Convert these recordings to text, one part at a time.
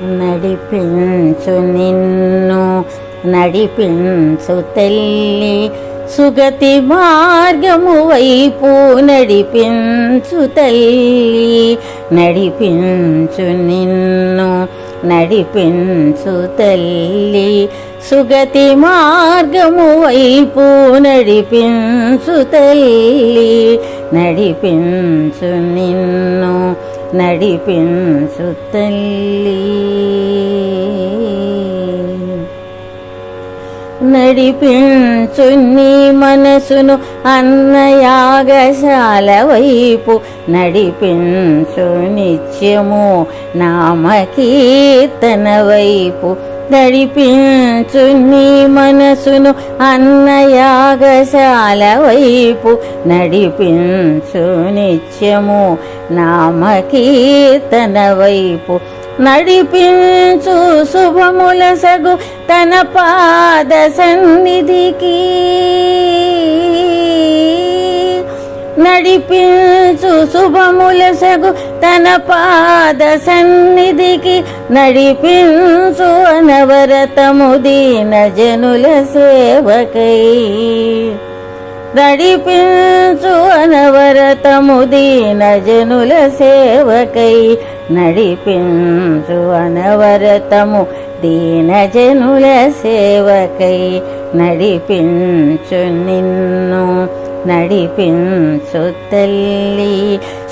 నడిపించు నిన్ను నడిపించు తల్లి, సుగతి మార్గము వైపు నడిపించు తల్లి. నడిపించు నిన్ను నడిపించు తల్లి, సుగతి మార్గము వైపు నడిపించు తల్లి. నడిపించు నిన్ను నడిపించు తల్లి. నడిపించు నీ మనసును అన్నయాగశాల వైపు, నడిపించు నిత్యము నామకీర్తన వైపు. నడిపించు నీ మనసును అన్నయాగశాల వైపు, నడిపించు నిత్యము నామకీర్తన వైపు. నడిపించు శుభముల సగు తన పాద సన్నిధికి, నడిపించు శుభముల సగు తన పాద సన్నిధికి. నడిపించు అనవరతము దీన జనుల సేవకై, నడిపించు అనవరతము దీన జనుల సేవకై. నడిపించు అనవరతము దీన జనుల సేవకై. నడిపించు నిన్ను నడిపించు తల్లి,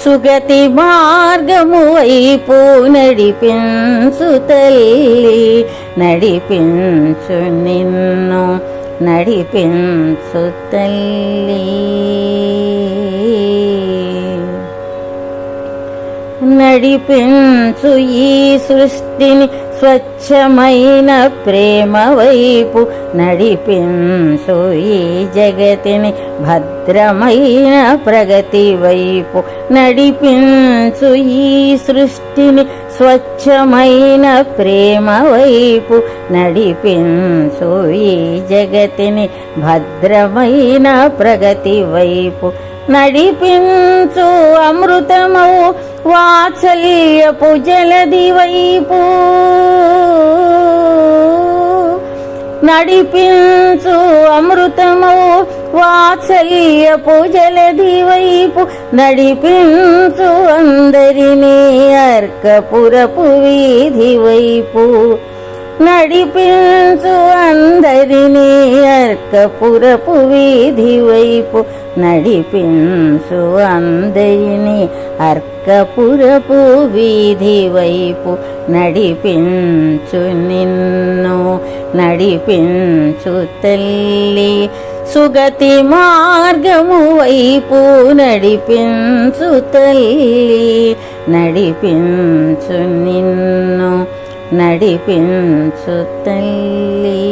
సుగతి మార్గము వైపు నడిపించు తల్లి. నడిపించు నిన్ను నడిపించు తల్లి. నడిపించు ఈ సృష్టిని స్వచ్ఛమైన ప్రేమ వైపు, నడిపించు ఈ జగతిని భద్రమైన ప్రగతి వైపు. నడిపించు ఈ సృష్టిని స్వచ్ఛమైన ప్రేమ వైపు, నడిపించు ఈ జగతిని భద్రమైన ప్రగతి వైపు. నడిపించు అమృతమౌ వాత్సల్యపు జలది వైపు, నడిపించు అమృతమౌ వాత్సల్యపు జలది వైపు. నడిపించు అందరినీ అర్కపురపు వీధి వైపు, నడిపించు అందరినీ అర్కపురపు వీధి వైపు. నడిపించు అందరినీ అర్కపురపు వీధి వైపు. నడిపించు నిన్ను నడిపించు తల్లి, సుగతి మార్గము వైపు నడిపించు తల్లి. నడిపించు నిన్ను నడిపించు తల్లి.